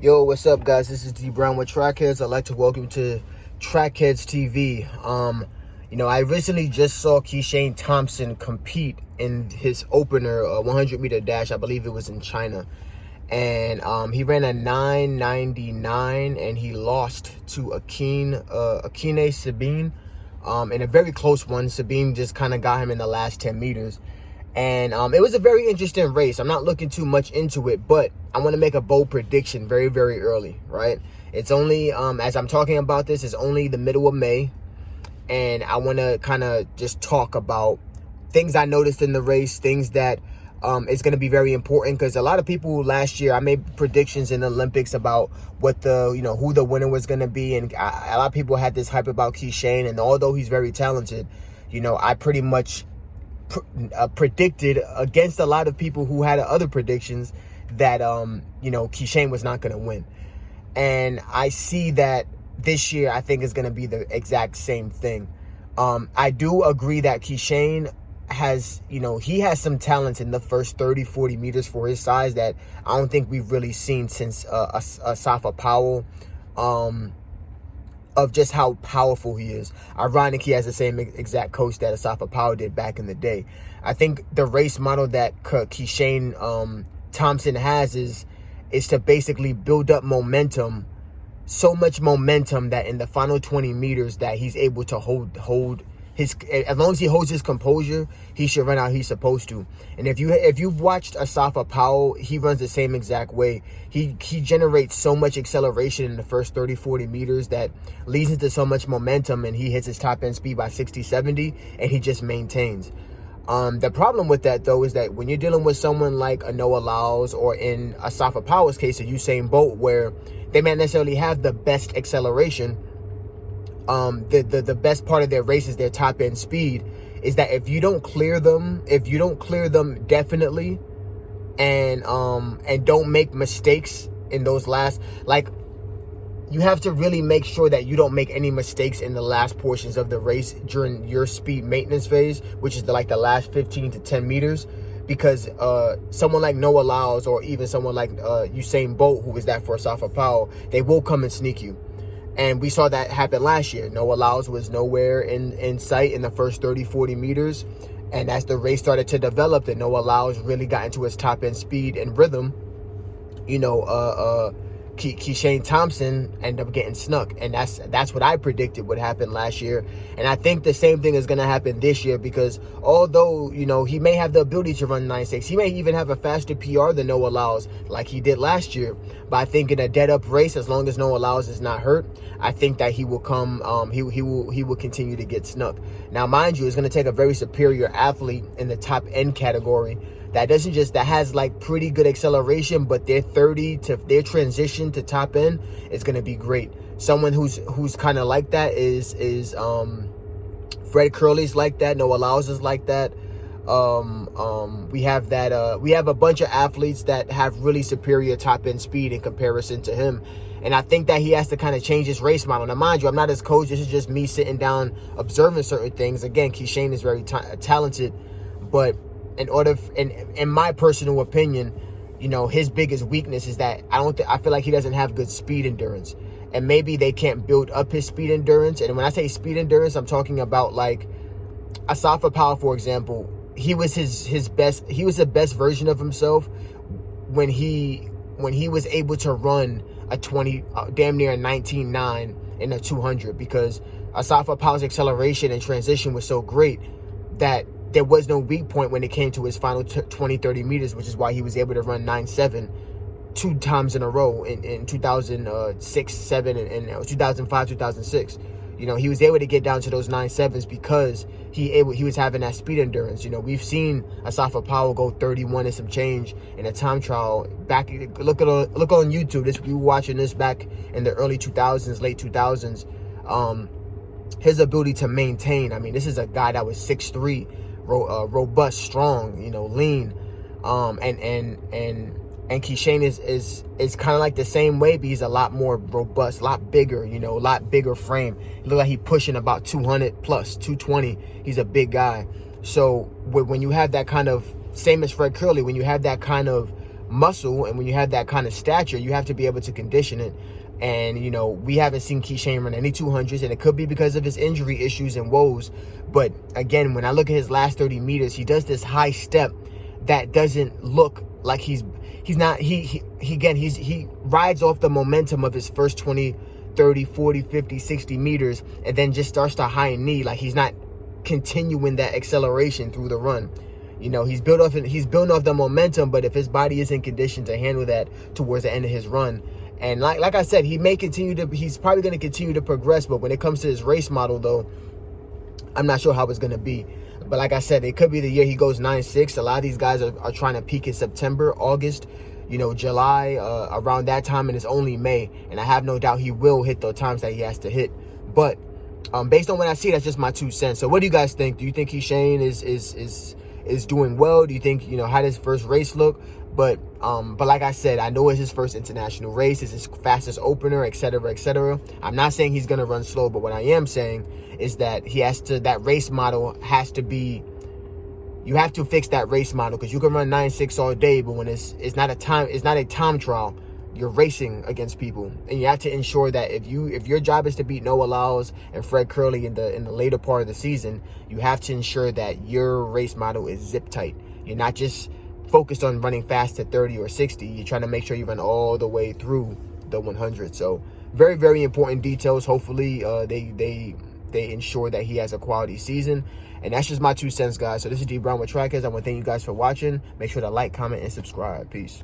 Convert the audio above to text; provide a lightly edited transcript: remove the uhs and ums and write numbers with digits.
Yo, what's up, guys? This is D Brown with Trackheads. I'd like to welcome you to Trackheads TV. I recently just saw Kishane Thompson compete in his opener, 100-meter dash. I believe it was in China, and he ran a 9:99, and he lost to Akine Sabine, in a very close one. Sabine just kind of got him in the last 10 meters. And it was a very interesting race. I'm not looking too much into it, but I want to make a bold prediction very, very early, right? It's only, as I'm talking about this, it's only the middle of May. And I want to kind of just talk about things I noticed in the race, things that is going to be very important. Because a lot of people last year, I made predictions in the Olympics about what who the winner was going to be. And a lot of people had this hype about Kishane. And although he's very talented, I pretty much predicted against a lot of people who had other predictions that Kishane was not going to win. And I see that this year I think is going to be the exact same thing. I do agree that Kishane has he has some talent in the first 30-40 meters for his size that I don't think we've really seen since Asafa Powell, of just how powerful he is. Ironic, he has the same exact coach that Asafa Powell did back in the day. I think the race model that Kishane Thompson has is to basically build up momentum, so much momentum that in the final 20 meters that he's able to hold his, as long as he holds his composure, he should run out he's supposed to. And if you've watched Asafa Powell, he runs the same exact way. He generates so much acceleration in the first 30-40 meters that leads into so much momentum, and he hits his top end speed by 60-70, and he just maintains. The problem with that, though, is that when you're dealing with someone like a Noah Lyles, or in Asafa Powell's case, a Usain Bolt, where they may not necessarily have the best acceleration, the best part of their race is their top end speed, is that if you don't clear them definitely, and don't make mistakes in those last, like, you have to really make sure that you don't make any mistakes in the last portions of the race during your speed maintenance phase, which is the last 15 to 10 meters, because someone like Noah Lyles, or even someone like Usain Bolt, who is that for Asafa Powell, they will come and sneak you. And we saw that happen last year. Noah Lyles was nowhere in sight in the first 30-40 meters. And as the race started to develop, and Noah Lyles really got into his top end speed and rhythm, Kishane Thompson ended up getting snuck. And that's what I predicted would happen last year. And I think the same thing is going to happen this year, because although, he may have the ability to run 9.6, he may even have a faster PR than Noah Lyles like he did last year. But I think in a dead up race, as long as Noah Lyles is not hurt, I think that he will come, he will continue to get snuck. Now, mind you, it's going to take a very superior athlete in the top end category that has like pretty good acceleration, but their transition to top end is going to be great. Someone who's kind of like that is Fred Curley's like that. Noah Lyles is like that. We have a bunch of athletes that have really superior top end speed in comparison to him. And I think that he has to kind of change his race model. Now, mind you, I'm not his coach. This is just me sitting down, observing certain things. Again, Kishane is very talented, but in my personal opinion, his biggest weakness is that I feel like he doesn't have good speed endurance. And maybe they can't build up his speed endurance. And when I say speed endurance, I'm talking about like Asafa Powell, for example. He was his best. He was the best version of himself when he was able to run a 20, damn near a 19.9 in a 200, because Asafa Powell's acceleration and transition was so great that there was no weak point when it came to his final 20-30 meters, which is why he was able to run 9.7 two times in a row in 2006, 7, and 2005, 2006. He was able to get down to those 9.7s because he was having that speed endurance. We've seen Asafa Powell go 31 and some change in a time trial. Back, look on YouTube. We were watching this back in the early 2000s, late 2000s. His ability to maintain. I mean, this is a guy that was 6'3", robust, strong, lean, and Kishane is kind of like the same way, but he's a lot more robust, a lot bigger, a lot bigger frame. He look like he's pushing about 200 plus, 220. He's a big guy. So when you have that kind of, same as Fred Curley, when you have that kind of muscle and when you have that kind of stature, you have to be able to condition it. And, you know, we haven't seen Kishane run any 200s, and it could be because of his injury issues and woes. But again, when I look at his last 30 meters, he does this high step that doesn't look like he rides off the momentum of his first 20, 30, 40, 50, 60 meters, and then just starts to high knee. Like he's not continuing that acceleration through the run. You know, he's built off the momentum, but if his body isn't conditioned to handle that towards the end of his run, and like I said, he's probably going to continue to progress, but when it comes to his race model, though, I'm not sure how it's going to be. But like I said, it could be the year he goes 9.6. A lot of these guys are trying to peak in September, August, you know, July, around that time, and it's only May. And I have no doubt he will hit the times that he has to hit. But based on what I see, that's just my 2 cents. So what do you guys think? Do you think Kishane is doing well? Do you think, you know, how does his first race look? But like I said, I know it's his first international race. It's his fastest opener, etc., etc. I'm not saying he's going to run slow, but what I am saying is that that race model has to be, you have to fix that race model, because you can run 9.6 all day, but when it's not a time trial, you're racing against people, and you have to ensure that if your job is to beat Noah Lyles and Fred Curley in the later part of the season, you have to ensure that your race model is zip tight. You're not just focused on running fast at 30 or 60. You're trying to make sure you run all the way through the 100. So very, very important details. Hopefully they ensure that he has a quality season. And that's just my 2 cents, guys. So this is D Brown with Trackers. I want to thank you guys for watching. Make sure to like, comment, and subscribe. Peace.